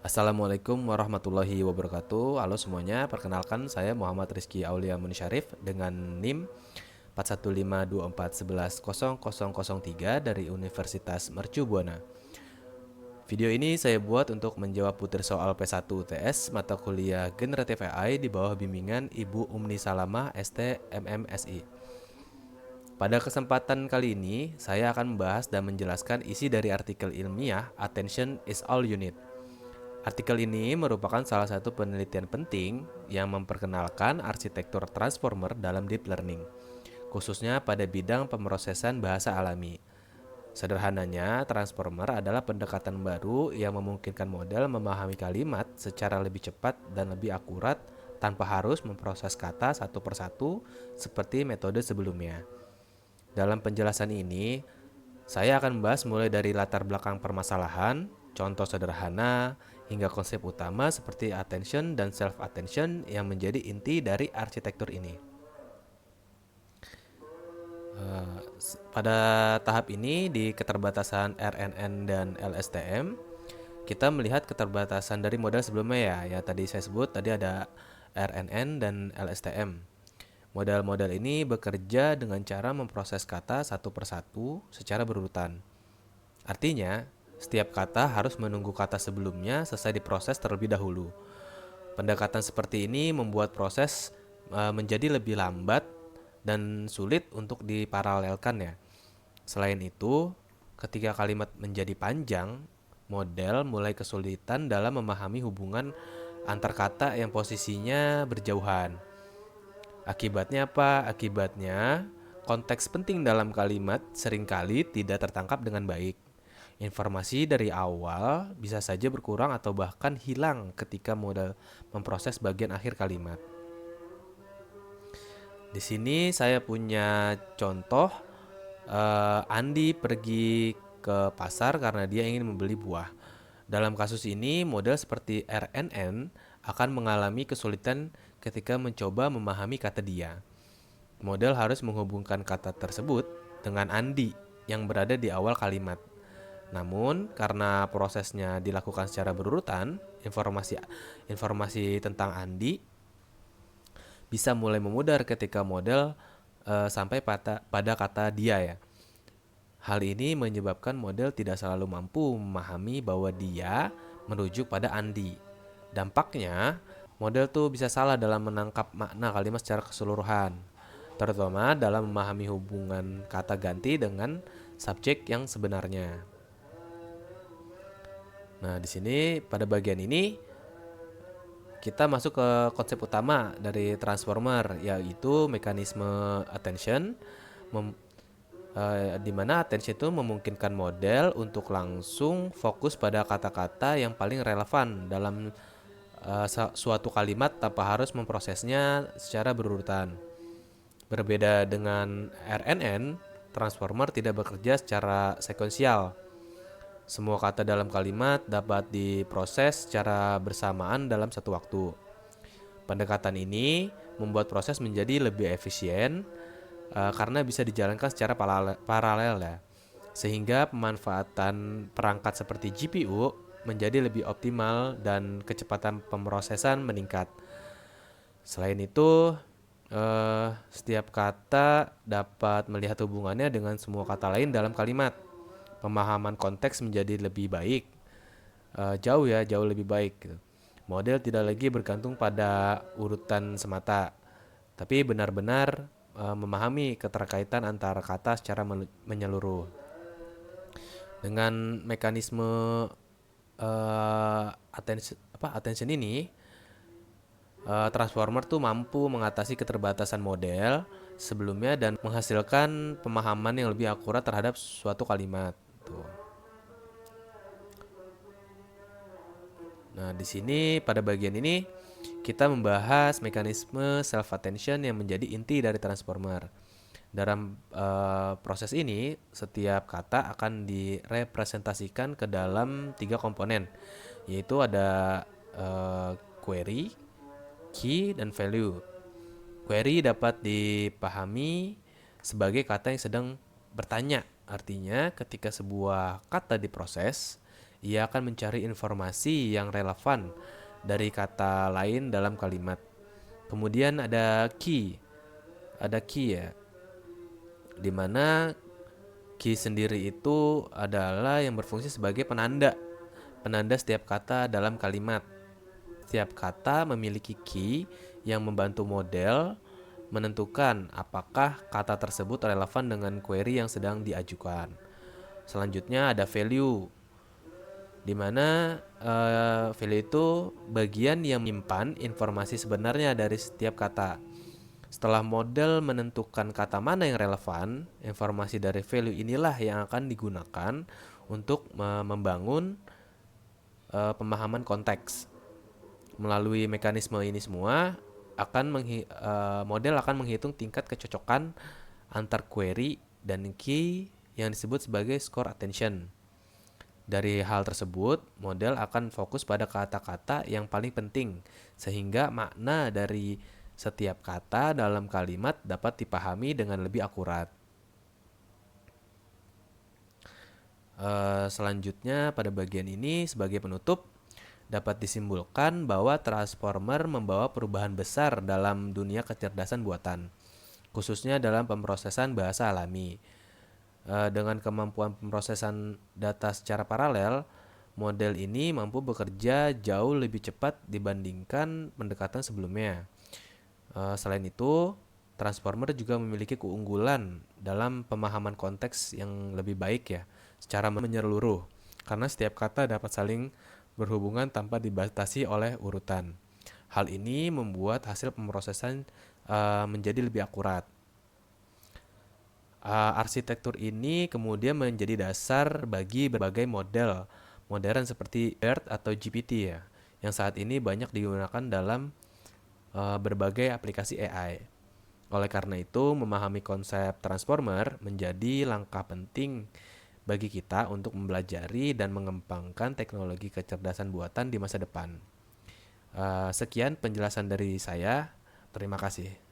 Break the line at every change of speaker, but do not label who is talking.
Assalamualaikum warahmatullahi wabarakatuh. Halo semuanya, perkenalkan saya Muhammad Rizky Aulia Munisyarif dengan NIM 4152411003 dari Universitas Mercu Buana. Video ini saya buat untuk menjawab butir soal P1 UTS mata kuliah Generatif AI di bawah bimbingan Ibu Umni Salamah ST MMSI. Pada kesempatan kali ini, saya akan membahas dan menjelaskan isi dari artikel ilmiah Attention is All You Need. Artikel ini merupakan salah satu penelitian penting yang memperkenalkan arsitektur transformer dalam deep learning, khususnya pada bidang pemrosesan bahasa alami. Sederhananya, transformer adalah pendekatan baru yang memungkinkan model memahami kalimat secara lebih cepat dan lebih akurat tanpa harus memproses kata satu persatu seperti metode sebelumnya. Dalam penjelasan ini, saya akan membahas mulai dari latar belakang permasalahan, contoh sederhana, hingga konsep utama seperti attention dan self-attention yang menjadi inti dari arsitektur ini. Pada tahap ini, di keterbatasan RNN dan LSTM, kita melihat keterbatasan dari model sebelumnya ya tadi saya sebut, tadi ada RNN dan LSTM. Model-model ini bekerja dengan cara memproses kata satu persatu secara berurutan. Artinya, setiap kata harus menunggu kata sebelumnya selesai diproses terlebih dahulu. Pendekatan seperti ini membuat proses menjadi lebih lambat dan sulit untuk diparalelkan ya. Selain itu, ketika kalimat menjadi panjang, model mulai kesulitan dalam memahami hubungan antar kata yang posisinya berjauhan. Akibatnya apa? Akibatnya, konteks penting dalam kalimat seringkali tidak tertangkap dengan baik. Informasi dari awal bisa saja berkurang atau bahkan hilang ketika model memproses bagian akhir kalimat. Di sini saya punya contoh, Andi pergi ke pasar karena dia ingin membeli buah. Dalam kasus ini, model seperti RNN akan mengalami kesulitan ketika mencoba memahami kata dia. Model harus menghubungkan kata tersebut dengan Andi yang berada di awal kalimat. Namun, karena prosesnya dilakukan secara berurutan, informasi tentang Andi bisa mulai memudar ketika model sampai pada kata dia ya. Hal ini menyebabkan model tidak selalu mampu memahami bahwa dia merujuk pada Andi. Dampaknya, model tuh bisa salah dalam menangkap makna kalimat secara keseluruhan, terutama dalam memahami hubungan kata ganti dengan subjek yang sebenarnya. Nah, di sini pada bagian ini kita masuk ke konsep utama dari transformer, yaitu mekanisme attention, di mana attention itu memungkinkan model untuk langsung fokus pada kata-kata yang paling relevan dalam suatu kalimat tanpa harus memprosesnya secara berurutan. Berbeda dengan RNN, transformer tidak bekerja secara sekuensial. Semua kata dalam kalimat dapat diproses secara bersamaan dalam satu waktu. Pendekatan ini membuat proses menjadi lebih efisien karena bisa dijalankan secara paralel ya. Sehingga pemanfaatan perangkat seperti GPU menjadi lebih optimal dan kecepatan pemrosesan meningkat. Selain itu, setiap kata dapat melihat hubungannya dengan semua kata lain dalam kalimat. Pemahaman konteks menjadi lebih baik, jauh lebih baik gitu. Model tidak lagi bergantung pada urutan semata, tapi benar-benar memahami keterkaitan antara kata secara menyeluruh. Dengan mekanisme attention ini, transformer tuh mampu mengatasi keterbatasan model sebelumnya dan menghasilkan pemahaman yang lebih akurat terhadap suatu kalimat. Tuh. Nah, di sini pada bagian ini kita membahas mekanisme self attention yang menjadi inti dari transformer. Dalam proses ini, setiap kata akan direpresentasikan ke dalam 3 komponen, yaitu ada query, key, dan value. Query dapat dipahami sebagai kata yang sedang bertanya. Artinya, ketika sebuah kata diproses, Ia akan mencari informasi yang relevan dari kata lain dalam kalimat. Kemudian ada key ya, di mana key sendiri itu adalah yang berfungsi sebagai penanda setiap kata dalam kalimat. Setiap kata memiliki key yang membantu model menentukan apakah kata tersebut relevan dengan query yang sedang diajukan. Selanjutnya ada value, di mana value itu bagian yang menyimpan informasi sebenarnya dari setiap kata. Setelah model menentukan kata mana yang relevan, informasi dari value inilah yang akan digunakan untuk membangun pemahaman konteks. Melalui mekanisme ini semua, model akan menghitung tingkat kecocokan antar query dan key yang disebut sebagai score attention. Dari hal tersebut, model akan fokus pada kata-kata yang paling penting, sehingga makna dari setiap kata dalam kalimat dapat dipahami dengan lebih akurat. Selanjutnya, pada bagian ini, sebagai penutup, dapat disimpulkan bahwa transformer membawa perubahan besar dalam dunia kecerdasan buatan, khususnya dalam pemrosesan bahasa alami. Dengan kemampuan pemrosesan data secara paralel, model ini mampu bekerja jauh lebih cepat dibandingkan pendekatan sebelumnya. Selain itu, transformer juga memiliki keunggulan dalam pemahaman konteks yang lebih baik ya, secara menyeluruh, karena setiap kata dapat saling berhubungan tanpa dibatasi oleh urutan. Hal ini membuat hasil pemrosesan menjadi lebih akurat. Arsitektur ini kemudian menjadi dasar bagi berbagai model modern seperti BERT atau GPT ya, yang saat ini banyak digunakan dalam berbagai aplikasi AI. Oleh karena itu, memahami konsep transformer menjadi langkah penting bagi kita untuk mempelajari dan mengembangkan teknologi kecerdasan buatan di masa depan. Sekian penjelasan dari saya. Terima kasih.